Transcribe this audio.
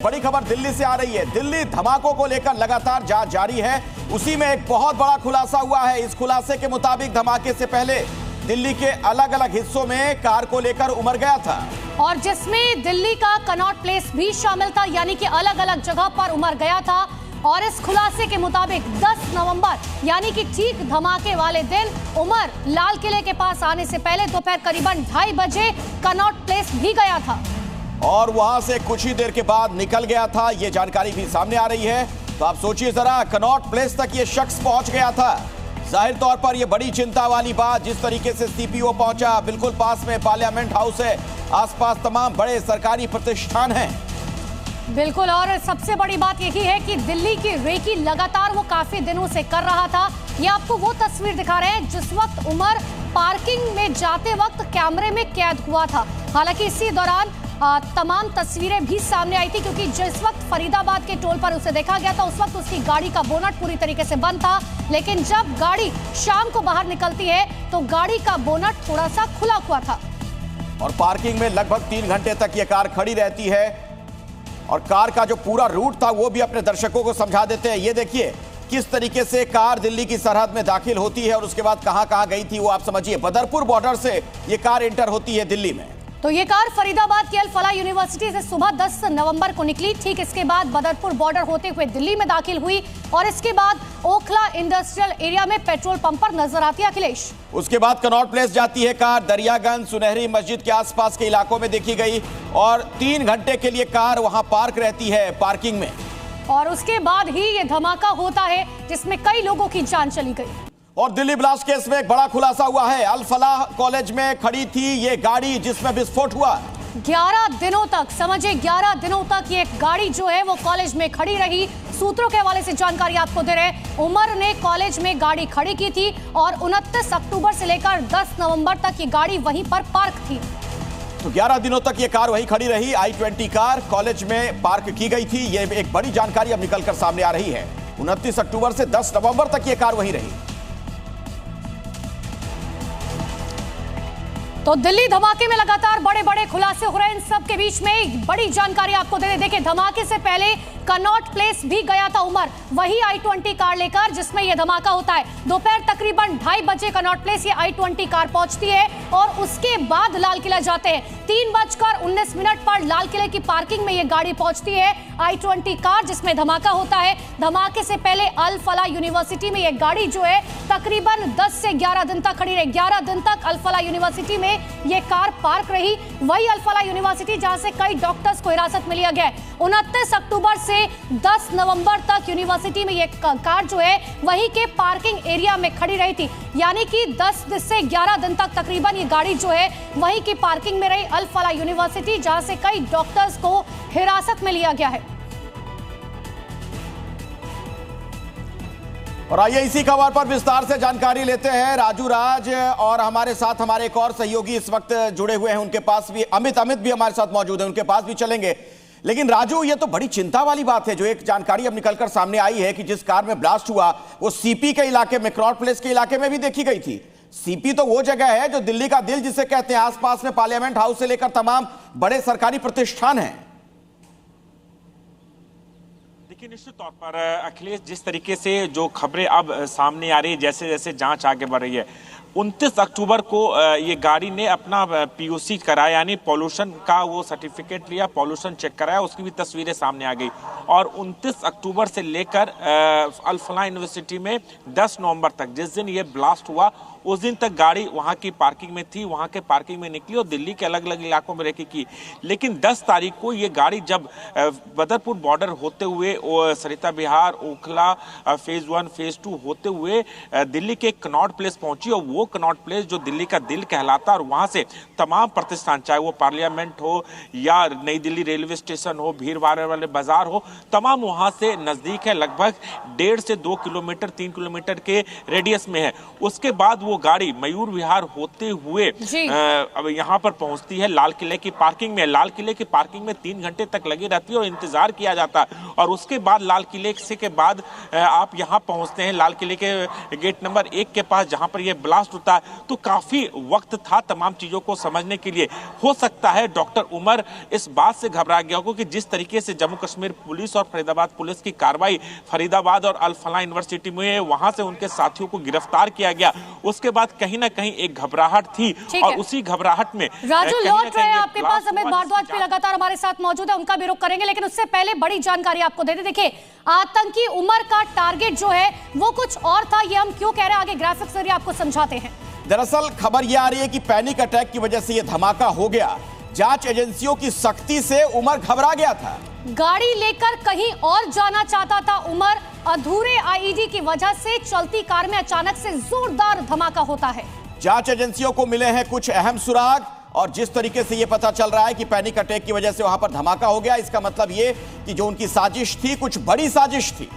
बड़ी खबर दिल्ली से आ रही है। दिल्ली धमाकों को लेकर लगातार जांच जारी है। उसी में एक बहुत बड़ा खुलासा हुआ है। इस खुलासे के मुताबिक धमाके से पहले दिल्ली के अलग अलग हिस्सों में कार को लेकर उमड़ गया था और जिसमें दिल्ली का कनॉट प्लेस भी शामिल था, यानी कि अलग अलग जगह पर उमड़ गया था। और इस खुलासे के मुताबिक 10 नवंबर यानी कि ठीक धमाके वाले दिन उमर लाल किले के पास आने से पहले दोपहर करीबन 2:30 बजे कनॉट प्लेस भी गया था और वहां से कुछ ही देर के बाद निकल गया था। यह जानकारी भी सामने आ रही है। तो आप सोचिए जरा, कनॉट प्लेस तक ये शख्स पहुंच गया था। जाहिर तौर पर यह बड़ी चिंता वाली बात, जिस तरीके से सीपीओ पहुंचा, बिल्कुल पास में पार्लियामेंट हाउस है, आसपास तमाम बड़े सरकारी प्रतिष्ठान हैं। बिल्कुल, और सबसे बड़ी बात यही है कि दिल्ली की रेकी लगातार वो काफी दिनों से कर रहा था। ये आपको वो तस्वीर दिखा रहे हैं जिस वक्त उमर पार्किंग में जाते वक्त कैमरे में कैद हुआ था। हालांकि इसी दौरान तमाम तस्वीरें भी सामने आई थी, क्योंकि जिस वक्त फरीदाबाद के टोल पर उसे देखा गया था उस वक्त उसकी गाड़ी का बोनट पूरी तरीके से बंद था। लेकिन जब गाड़ी शाम को बाहर निकलती है तो गाड़ी का बोनट थोड़ा सा खुला हुआ था और पार्किंग में लगभग 3 घंटे तक यह कार खड़ी रहती है। और कार का जो पूरा रूट था वो भी अपने दर्शकों को समझा देते हैं। ये देखिए किस तरीके से कार दिल्ली की सरहद में दाखिल होती है और उसके बाद कहां कहां गई थी वो आप समझिए। बदरपुर बॉर्डर से ये कार एंटर होती है दिल्ली में। तो ये कार फरीदाबाद की अल फलाह यूनिवर्सिटी से सुबह 10 नवंबर को निकली। ठीक इसके बाद बदरपुर बॉर्डर होते हुए दिल्ली में दाखिल हुई और इसके बाद ओखला इंडस्ट्रियल एरिया में पेट्रोल पंप पर नजर आती है अखिलेश। उसके बाद कनॉट प्लेस जाती है कार, दरियागंज सुनहरी मस्जिद के आसपास के इलाकों में देखी गई और 3 घंटे के लिए कार वहां पार्क रहती है पार्किंग में। और उसके बाद ही ये धमाका होता है जिसमें कई लोगों की जान चली गई। और दिल्ली ब्लास्ट केस में एक बड़ा खुलासा हुआ है। अल फलाह कॉलेज में खड़ी थी ये गाड़ी जिसमें विस्फोट हुआ। 11 दिनों तक, समझिए 11 दिनों तक ये गाड़ी जो है वो कॉलेज में खड़ी रही। सूत्रों के हवाले से जानकारी आपको दे रहे हैं, उमर ने कॉलेज में गाड़ी खड़ी की थी और 29 अक्टूबर से लेकर 10 नवंबर तक ये गाड़ी वहीं पर पार्क थी। तो 11 दिनों तक ये कार वहीं खड़ी रही। i20 कार कॉलेज में पार्क की गई थी। ये एक बड़ी जानकारी अब निकलकर सामने आ रही है। 29 अक्टूबर से 10 नवंबर तक ये कार वहीं रही। तो दिल्ली धमाके में लगातार बड़े बड़े खुलासे हो रहे हैं। इन सब के बीच में बड़ी जानकारी आपको दे रहे। देखिए, धमाके से पहले कनॉट प्लेस भी गया था उमर, वही i20 कार लेकर जिसमें यह धमाका होता है। दोपहर तकरीबन 2:30 बजे कनॉट प्लेस ये i20 कार पहुंचती है और उसके बाद लाल किला जाते हैं। 3:19 पर लाल किले की पार्किंग में यह गाड़ी पहुंचती है i20 कार जिसमें धमाका होता है। धमाके से पहले अल फलाह यूनिवर्सिटी में यह गाड़ी जो है तकरीबन 10 से 11 दिन तक खड़ी रही। 11 दिन तक अल फलाह यूनिवर्सिटी में यह कार पार्क रही। वही अल फलाह यूनिवर्सिटी जहां से कई डॉक्टर्स को हिरासत में लिया गया है। 29 अक्टूबर से 10 नवंबर तक यूनिवर्सिटी में यह कार जो है वहीं के पार्किंग एरिया में खड़ी रही थी। यानी कि 10 से 11 दिन तक तकरीबन ये गाड़ी जो है वहीं की पार्किंग में रही अल फलाह यूनिवर्सिटी, जहां से कई डॉक्टर्स को हिरासत में लिया गया है। और आइए इसी खबर पर विस्तार से जानकारी लेते हैं। राजू राज और हमारे साथ हमारे एक और सहयोगी इस वक्त जुड़े हुए हैं। उनके पास भी अमित भी हमारे साथ मौजूद है, उनके पास भी चलेंगे। लेकिन राजू, ये तो बड़ी चिंता वाली बात है जो एक जानकारी अब निकलकर सामने आई है कि जिस कार में ब्लास्ट हुआ वो सीपी के इलाके में, कनॉट प्लेस के इलाके में भी देखी गई थी। सीपी तो वो जगह है जो दिल्ली का दिल जिसे कहते हैं, आसपास में पार्लियामेंट हाउस से लेकर तमाम बड़े सरकारी प्रतिष्ठान हैं। देखिए, निश्चित तौर पर अखिलेश, जिस तरीके से जो खबरें अब सामने आ रही है, जैसे जैसे जांच आगे बढ़ रही है, 29 अक्टूबर को ये गाड़ी ने अपना पीयूसी कराया, यानी पॉल्यूशन का वो सर्टिफिकेट लिया, पॉल्यूशन चेक कराया, उसकी भी तस्वीरें सामने आ गई। और 29 अक्टूबर से लेकर अल फलाह यूनिवर्सिटी में 10 नवंबर तक, जिस दिन ये ब्लास्ट हुआ उस दिन तक गाड़ी वहाँ की पार्किंग में थी, वहाँ के पार्किंग में निकली और दिल्ली के अलग अलग इलाकों में रेकी की। लेकिन 10 तारीख को ये गाड़ी जब बदरपुर बॉर्डर होते हुए सरिता विहार, ओखला फेज 1 फेज 2 होते हुए दिल्ली के कनॉट प्लेस पहुंची और वो कनॉट प्लेस जो दिल्ली का दिल कहलाता है और वहाँ से तमाम प्रतिष्ठान, चाहे वो पार्लियामेंट हो या नई दिल्ली रेलवे स्टेशन हो, भीड़ भाड़ वाले बाजार हो, तमाम वहाँ से नज़दीक है। लगभग 1.5 से 2 किलोमीटर 3 किलोमीटर के रेडियस में है। उसके बाद वो वो गाड़ी मयूर विहार होते हुए अब यहाँ पर पहुंचती है लाल किले की पार्किंग में। लाल किले की पार्किंग में 3 घंटे तक लगी रहती है और इंतजार किया जाता है, और उसके बाद लाल किले से के बाद आप यहाँ पहुंचते हैं लाल किले के गेट नंबर 1 के पास, जहां पर यह ब्लास्ट होता है। तो काफी वक्त था तमाम चीजों को समझने के लिए। हो सकता है डॉक्टर उमर इस बात से घबरा गया हो कि जिस तरीके से जम्मू कश्मीर पुलिस और फरीदाबाद पुलिस की कार्रवाई फरीदाबाद और अल फलाह यूनिवर्सिटी में, वहां से उनके साथियों को गिरफ्तार किया गया, उसके बाद कहीं ना कहीं एक घबराहट थी, और उसी घबराहट में राजू लौट रहे हैं आपके पास। अमित भारद्वाज भी लगातार हमारे साथ मौजूद है, उनका भी रुख करेंगे, लेकिन उससे पहले बड़ी जानकारी आपको दे दें। देखिए, आतंकी उमर का टारगेट जो है वो कुछ और था। ये हम क्यों कह रहे हैं, आगे ग्राफिक्स जरिए आपको समझाते हैं। दरअसल खबर यह आ रही है कि पैनिक अटैक की वजह से यह धमाका हो गया। जांच एजेंसियों की सख्ती से उमर घबरा गया था। गाड़ी लेकर कहीं और जाना चाहता था उमर। अधूरे आईईडी की वजह से चलती कार में अचानक से जोरदार धमाका होता है। जांच एजेंसियों को मिले हैं कुछ अहम सुराग, और जिस तरीके से यह पता चल रहा है कि पैनिक अटैक की वजह से वहां पर धमाका हो गया, इसका मतलब यह कि जो उनकी साजिश थी कुछ बड़ी साजिश थी।